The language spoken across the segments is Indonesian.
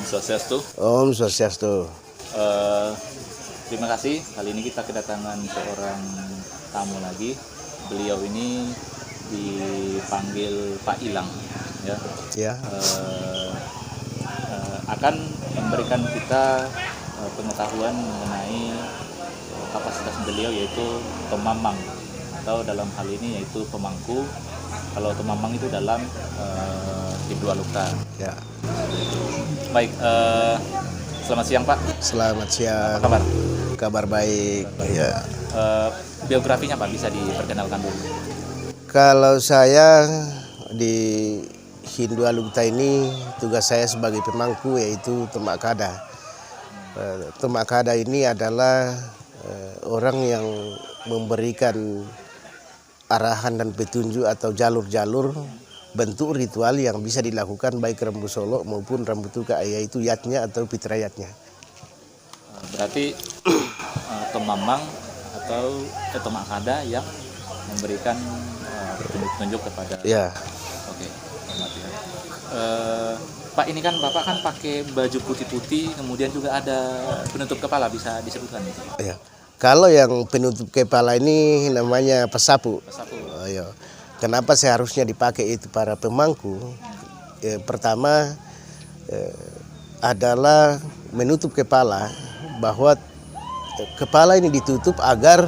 Swastiastu. Om Swastiastu. Terima kasih. Kali ini kita kedatangan seorang tamu lagi. Beliau ini dipanggil Pak Ilang, ya. Ya. Akan memberikan kita pengetahuan mengenai kapasitas beliau, yaitu pemamang, atau dalam hal ini yaitu pemangku. Kalau pemamang itu dalam Hindu Alukta. Ya. Baik, selamat siang Pak. Selamat siang. Apa kabar? Kabar baik. Ya. Biografinya Pak bisa diperkenalkan dulu. Kalau saya di Hindu Alukta ini tugas saya sebagai pemangku yaitu Tomak Kada. Tomak Kada ini adalah orang yang memberikan arahan dan petunjuk atau jalur-jalur bentuk ritual yang bisa dilakukan baik Rembu Solo maupun Rembu Tuka, yaitu yatnya atau fitrayatnya. Berarti Tomamang atau Tomak Kada yang memberikan petunjuk kepada. Ya. Oke, hormat ya. Pak, ini kan Bapak kan pakai baju putih-putih, kemudian juga ada penutup kepala, bisa disebutkan itu? Ya. Kalau yang penutup kepala ini namanya pesapu. Pesapu. Ya. Kenapa seharusnya dipakai itu para pemangku? Pertama adalah menutup kepala, bahwa kepala ini ditutup agar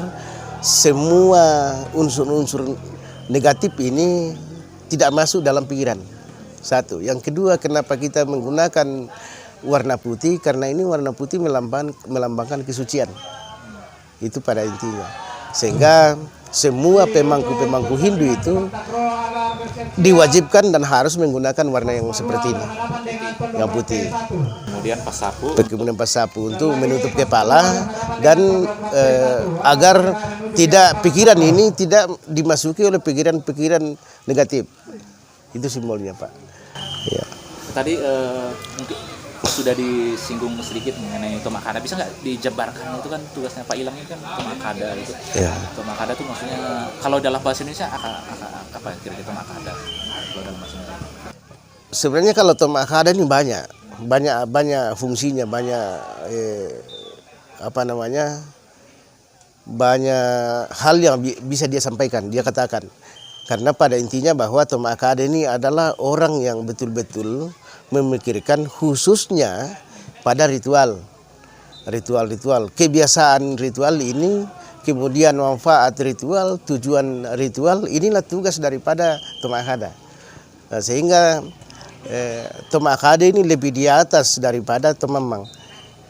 semua unsur-unsur negatif ini tidak masuk dalam pikiran. Satu. Yang kedua, kenapa kita menggunakan warna putih? Karena ini warna putih melambangkan kesucian. Itu pada intinya. Sehingga semua pemangku-pemangku Hindu itu diwajibkan dan harus menggunakan warna yang seperti ini, yang putih. Kemudian pesapu. Kemudian pesapu untuk menutup kepala dan agar pikiran ini tidak dimasuki oleh pikiran-pikiran negatif. Itu simbolnya, Pak. Ya. Tadi mungkin sudah disinggung sedikit mengenai Tomak Kada. Bisa nggak dijabarkan? Itu kan tugasnya Pak Ilang ini kan Tomak Kada itu. Ya. Tomak Kada itu maksudnya kalau dalam bahasa Indonesia apa kira-kira Tomak Kada? Kalau dalam bahasa Indonesia. Sebenarnya kalau Tomak Kada ini banyak fungsinya, banyak banyak hal yang bisa dia sampaikan, dia katakan. Karena pada intinya bahwa Tomak Kada ini adalah orang yang betul-betul memikirkan khususnya pada ritual, kebiasaan ritual ini, kemudian manfaat ritual, tujuan ritual, inilah tugas daripada Tomak Kada. Sehingga Tomak Kada ini lebih di atas daripada Tomamang.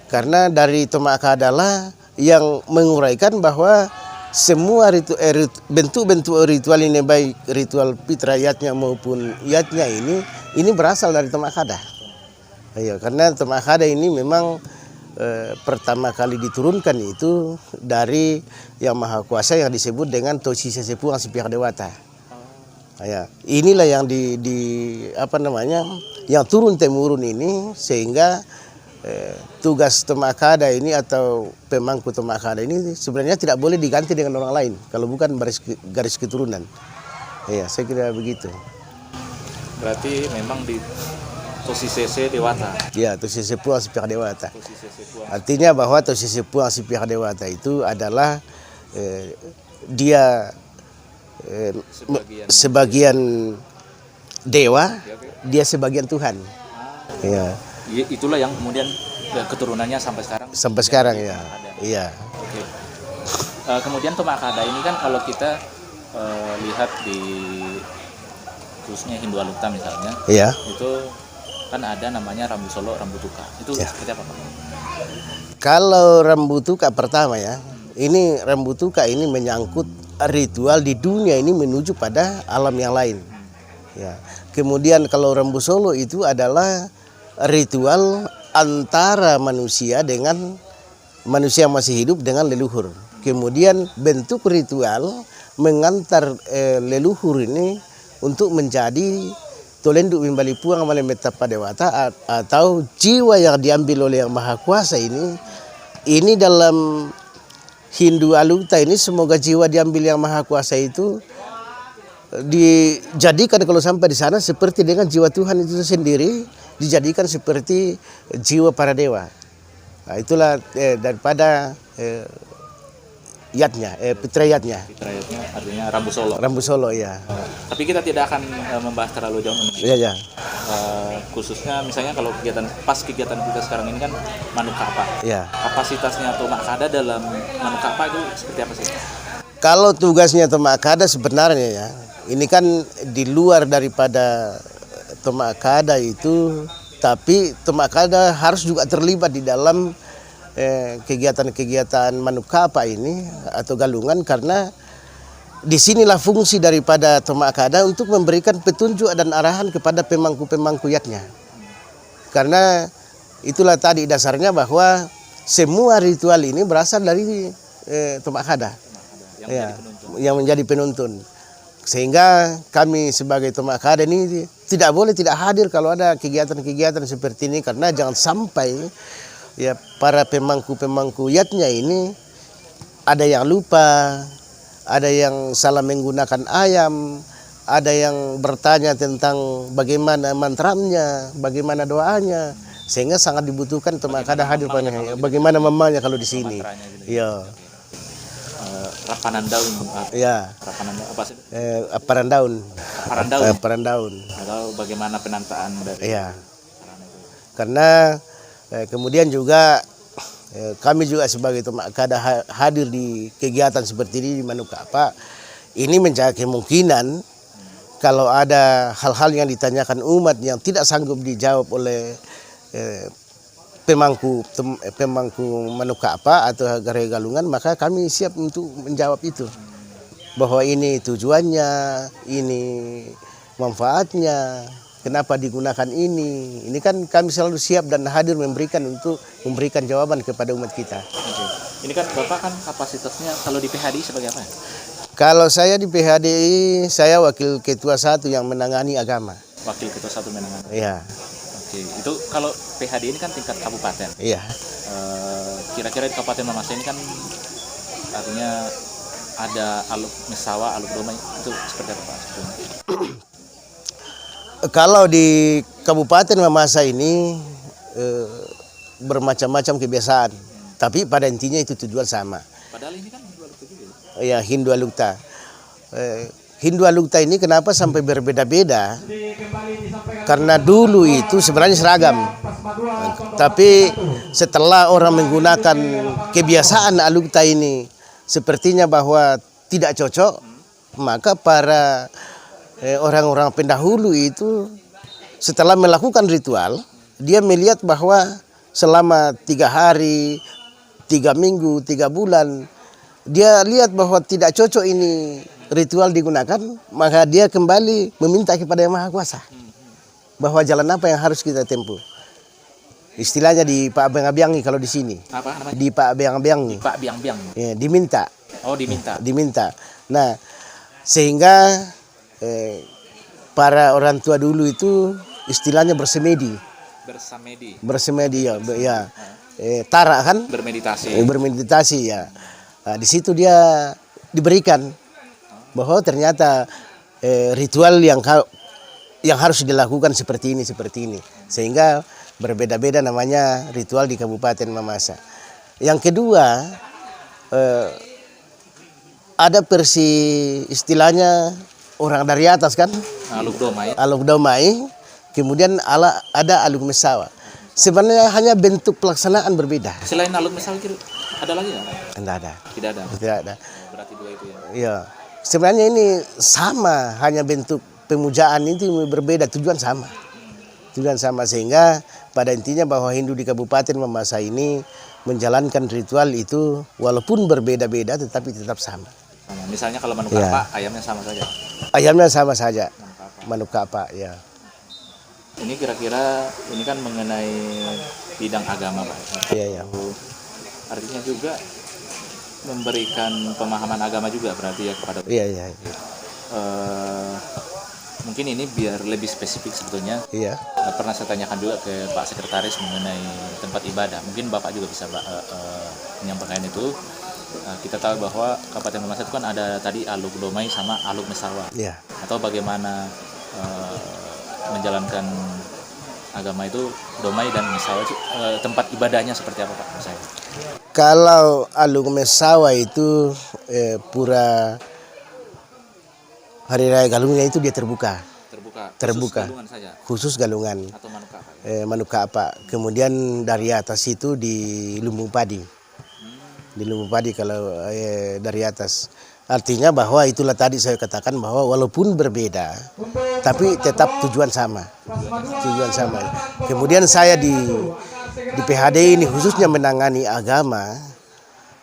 Karena dari Tomak Kada lah yang menguraikan bahwa semua bentuk-bentuk ritual ini, baik ritual fitrayatnya maupun yatnya ini berasal dari Tomak Kada. Ayo, karena Tomak Kada ini memang pertama kali diturunkan itu dari Yang Maha Kuasa yang disebut dengan Tosi Sesepuang Sipiak Dewata. Ya, inilah yang yang turun temurun ini, sehingga tugas Tomak Kada ini atau pemangku Tomak Kada ini sebenarnya tidak boleh diganti dengan orang lain kalau bukan garis keturunan. Ya, saya kira begitu. Berarti memang di Tosi Sese Dewata. Ya, Tosi Sesepuang Sipiak Dewata. Artinya bahwa Tosi Sesepuang Sipiak Dewata itu adalah dia sebagian dewa, dia sebagian Tuhan. Ya. Itulah yang kemudian keturunannya sampai sekarang. Sampai sekarang ya. Iya. Oke. Kemudian Tomak Kada ini kan kalau kita lihat di khususnya Hindu Alukta misalnya, Iya. itu kan ada namanya Rembu Solo, Rembu Tuka. Itu Ya. seperti apa Pak? Kalau Rembu Tuka pertama ya, ini Rembu Tuka ini menyangkut ritual di dunia ini menuju pada alam yang lain. Ya. Kemudian kalau Rembu Solo itu adalah ritual antara manusia dengan manusia yang masih hidup dengan leluhur. Kemudian bentuk ritual mengantar leluhur ini untuk menjadi tolendu mimbali puang amale metapa dewata, atau jiwa yang diambil oleh Yang Maha Kuasa ini dalam Hindu Alukta ini, semoga jiwa diambil Yang Maha Kuasa itu dijadikan kalau sampai di sana seperti dengan jiwa Tuhan itu sendiri, dijadikan seperti jiwa para dewa. Nah, itulah daripada yatnya, fitrayatnya. Fitrayatnya artinya Rambu Solo. Rambu Solo ya. Tapi kita tidak akan membahas terlalu jauh mengenai Iya ya. khususnya misalnya kalau kegiatan kita sekarang ini kan Manukapa. Ya. Kapasitasnya Tomak Kada dalam Manukapa itu seperti apa sih? Kalau tugasnya Tomak Kada sebenarnya ya, ini kan di luar daripada Tomak Kada itu, tapi Tomak Kada harus juga terlibat di dalam kegiatan-kegiatan Manukapa ini atau galungan, karena disinilah fungsi daripada Tomak Kada untuk memberikan petunjuk dan arahan kepada pemangku-pemangku yatnya. Karena itulah tadi dasarnya bahwa semua ritual ini berasal dari Tomak Kada yang menjadi penuntun. Sehingga kami sebagai Tomak Kada ini tidak boleh tidak hadir kalau ada kegiatan-kegiatan seperti ini, karena jangan sampai ya para pemangku yatnya ini ada yang lupa, ada yang salah menggunakan ayam, ada yang bertanya tentang bagaimana mantranya, bagaimana doanya, sehingga sangat dibutuhkan Tomak Kada hadir bagaimana mamanya kalau di sini. Iya. Rapanan daun. Ya. Rapanan apa sih? Aparan daun. Aparan daun. Atau bagaimana penantaan dari. Iya. Karena kemudian juga kami juga sebagai Tomak Kada hadir di kegiatan seperti ini di Manukapa. Ini menjaga kemungkinan kalau ada hal-hal yang ditanyakan umat yang tidak sanggup dijawab oleh pemangku Manukapa atau Garai Galungan, maka kami siap untuk menjawab itu. Bahwa ini tujuannya, ini manfaatnya, kenapa digunakan ini. Ini kan kami selalu siap dan hadir memberikan jawaban kepada umat kita. Oke. Ini kan Bapak kan kapasitasnya kalau di PHDI sebagai apa? Kalau saya di PHDI, saya wakil ketua 1 yang menangani agama. Wakil ketua 1 menangani. Iya. Oke. Itu kalau PHDI ini kan tingkat kabupaten. Iya. Kira-kira di Kabupaten Mamasa ini kan artinya ada aluk mesawa, aluk domai, itu seperti apa Pak? Kalau di Kabupaten Mamasa ini bermacam-macam kebiasaan, tapi pada intinya itu tujuan sama. Padahal ini kan Hindu Alukta juga. Ya, Hindu Alukta. Hindu Alukta ini kenapa sampai berbeda-beda? Karena dulu itu sebenarnya seragam, tapi setelah orang menggunakan kebiasaan Alukta ini sepertinya bahwa tidak cocok, maka para orang-orang pendahulu itu setelah melakukan ritual, dia melihat bahwa selama 3 hari, 3 minggu, 3 bulan, dia lihat bahwa tidak cocok ini ritual digunakan, maka dia kembali meminta kepada Yang Maha Kuasa bahwa jalan apa yang harus kita tempuh. Istilahnya di Pak Abiang-Abiangi kalau di sini. Apa namanya? Di Pak Abiang-Abiangi. Pak Biang-biang. Ya, diminta. Oh, diminta. Diminta. Nah, sehingga para orang tua dulu itu istilahnya bersemedi. Bersemedi ya. Tara kan? Bermeditasi. Bermeditasi ya. Nah, di situ dia diberikan bahwa ternyata ritual yang harus dilakukan seperti ini. Sehingga berbeda-beda namanya ritual di Kabupaten Mamasa. Yang kedua, ada versi istilahnya orang dari atas kan? Aluk domai. Kemudian ada aluk mesawa. Sebenarnya hanya bentuk pelaksanaan berbeda. Selain aluk mesawa ada lagi nggak? Tidak ada. Tidak ada. Berarti 2 itu ya? Iya. Sebenarnya ini sama, hanya bentuk pemujaan itu berbeda, tujuan sama. Tujuan sama, sehingga pada intinya bahwa Hindu di Kabupaten Mamasa ini menjalankan ritual itu walaupun berbeda-beda tetapi tetap sama. Misalnya kalau Manukapa ayamnya sama saja. Ayamnya sama saja. Manukapa ya. Ini kira-kira ini kan mengenai bidang agama Pak. Iya. Artinya juga memberikan pemahaman agama juga berarti ya kepada. Iya. Mungkin ini biar lebih spesifik sebetulnya. Iya. Pernah saya tanyakan juga ke Pak Sekretaris mengenai tempat ibadah. Mungkin Bapak juga bisa menyampaikan itu. Kita tahu bahwa Kabupaten Mamasa itu kan ada tadi aluk domai sama aluk mesawa. Iya. Atau bagaimana menjalankan agama itu Domai dan Mesawa itu tempat ibadahnya seperti apa Pak? Saya. Kalau Aluk Mesawa itu pura Hari Raya Galungnya itu dia terbuka. Terbuka. Khusus Galungan saja. Khusus Galungan. Atau Manuka Pak? Manuka apa? Kemudian dari atas itu di Lumbung Padi. Di Lumbung Padi kalau dari atas. Artinya bahwa itulah tadi saya katakan bahwa walaupun berbeda, tapi tetap tujuan sama. Tujuan sama. Kemudian saya di PHD ini khususnya menangani agama,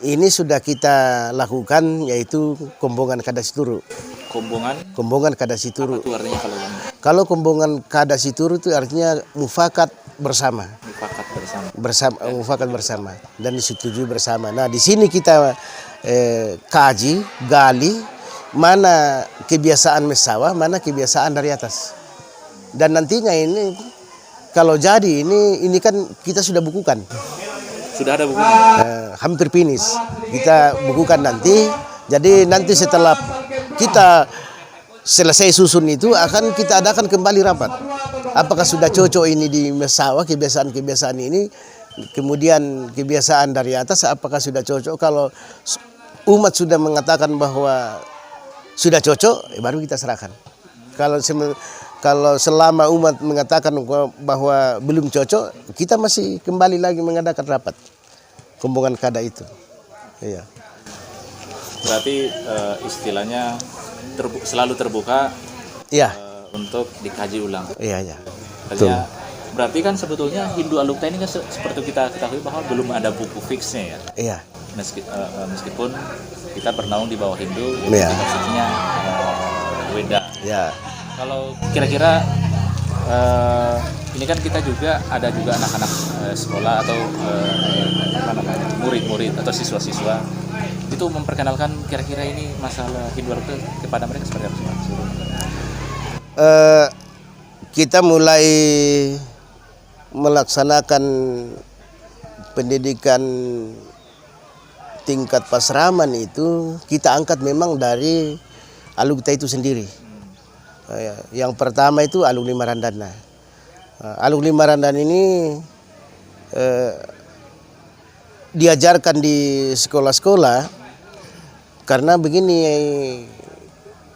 ini sudah kita lakukan yaitu Kombongan Kadasituru. Kombongan Kadasituru. Apa itu artinya kalau Kombongan Kadasituru itu artinya mufakat bersama. Mufakat bersama dan disetujui bersama. Nah, di sini kita kaji, gali mana kebiasaan Mesawa, mana kebiasaan dari atas. Dan nantinya ini kalau jadi ini kan kita sudah bukukan. Sudah ada bukunya? Hampir finish. Kita bukukan nanti. Jadi nanti setelah kita selesai susun itu akan kita adakan kembali rapat. Apakah sudah cocok ini di Mesawa kebiasaan-kebiasaan ini, kemudian kebiasaan dari atas apakah sudah cocok. Kalau umat sudah mengatakan bahwa sudah cocok, baru kita serahkan. Kalau selama umat mengatakan bahwa belum cocok, kita masih kembali lagi mengadakan rapat Kombongan Kada itu. Iya. Berarti istilahnya selalu terbuka. Iya. Untuk dikaji ulang. Iya. Berarti kan sebetulnya Hindu Alukta ini kan seperti kita ketahui bahwa belum ada buku fixnya ya. Iya. Meskipun kita bernaung di bawah Hindu, ya. maksudnya Weda. Ya. Kalau kira-kira ini kan kita juga ada anak-anak sekolah atau murid-murid atau siswa-siswa itu memperkenalkan kira-kira ini masalah Hindu Alukta kepada mereka seperti apa? Kita mulai melaksanakan pendidikan tingkat pasraman itu kita angkat memang dari Alukta itu sendiri. Yang pertama itu Aluk Limarandana. Aluk Limarandana ini diajarkan di sekolah-sekolah karena begini,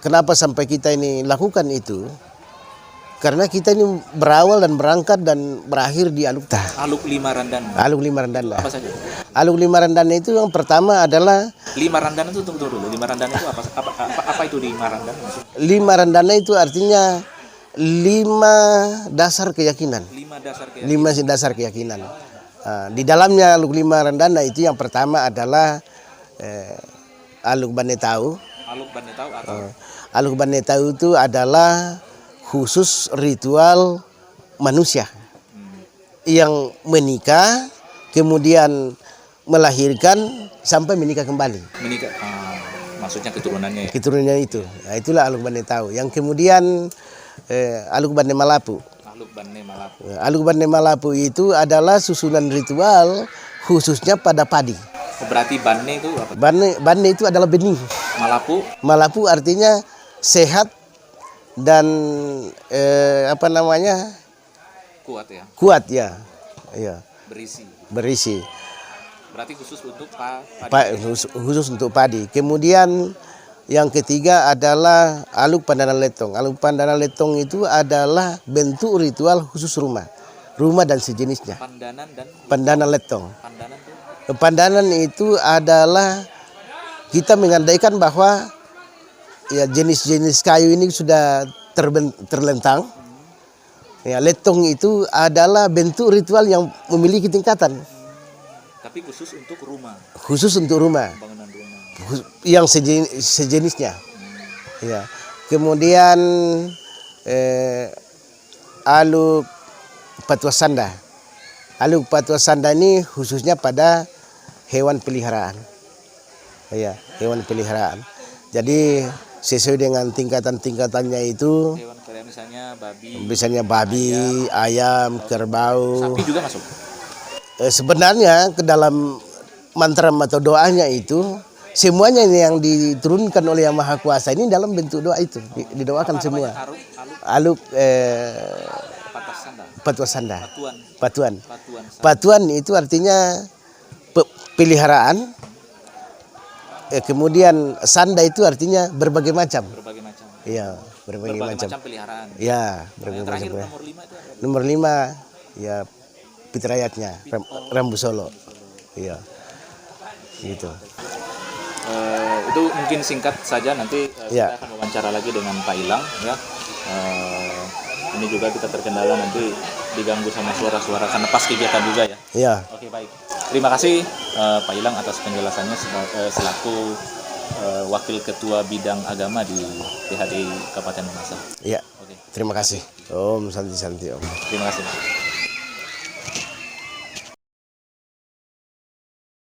kenapa sampai kita ini lakukan itu? Karena kita ini berawal dan berangkat dan berakhir di Alukta. Aluk Limarandana. Aluk Limarandana. Apa saja? Aluk Limarandana itu yang pertama adalah Limarandana itu tunggu dulu. Limarandana itu apa itu Limarandana? Limarandana itu artinya 5 dasar keyakinan. 5 dasar keyakinan. Di dalamnya Aluk Limarandana itu yang pertama adalah Aluk Banetau. Aluk Banetau atau Aluk Banetau itu adalah khusus ritual manusia yang menikah kemudian melahirkan sampai menikah kembali. Menikah, maksudnya keturunannya. Keturunannya itu, nah, itulah Aluk Banetau. Yang kemudian Aluk Bane Malapu. Aluk Bane Malapu itu adalah susunan ritual khususnya pada padi. Berarti Bane itu apa? Bane itu adalah benih. Malapu artinya sehat dan kuat ya. Iya. Berisi. Berarti khusus untuk padi. Khusus untuk padi. Kemudian yang ketiga adalah Aluk Pandanan Letong. Aluk Pandanan Letong itu adalah bentuk ritual khusus rumah dan sejenisnya. Pandanan Letong. Pandanan itu adalah kita mengandaikan bahwa ya jenis-jenis kayu ini sudah terlentang. Ya, letong itu adalah bentuk ritual yang memiliki tingkatan. Tapi khusus untuk rumah. Bangunan rumah. Yang sejenisnya. Ya. Kemudian Aluk Patuasanda. Aluk Patuasanda ini khususnya pada hewan peliharaan. Ya, hewan peliharaan. Jadi sesuai dengan tingkatan-tingkatannya itu. Hewan peliharaan misalnya babi, ayam, kerbau. Sapi juga masuk. Sebenarnya ke dalam mantra atau doanya itu semuanya yang diturunkan oleh Yang Maha Kuasa ini dalam bentuk doa itu didoakan semua. Aluk Pasanda. Patuasanda. Patuan. Patuan. Patuan. Sanda. Patuan itu artinya peliharaan. Kemudian sanda itu artinya berbagai macam. Berbagai macam. Iya, berbagai macam. Peliharaan. Ya, Yang berbagai terakhir macam. nomor 5 itu apa? Nomor 5 ya Pitrayatnya, Rambu Solo. Iya. Gitu. Itu mungkin singkat saja, nanti Ya. kita akan wawancara lagi dengan Pak Ilang ya. Ini juga kita terkendala nanti diganggu sama suara-suara karena pas kegiatan juga ya. Iya. Oke, baik. Terima kasih Pak Ilang atas penjelasannya selaku Wakil Ketua Bidang Agama di PHDI Kabupaten Mamasa. Iya. Oke. Terima kasih. Om Santi Santi Om. Terima kasih.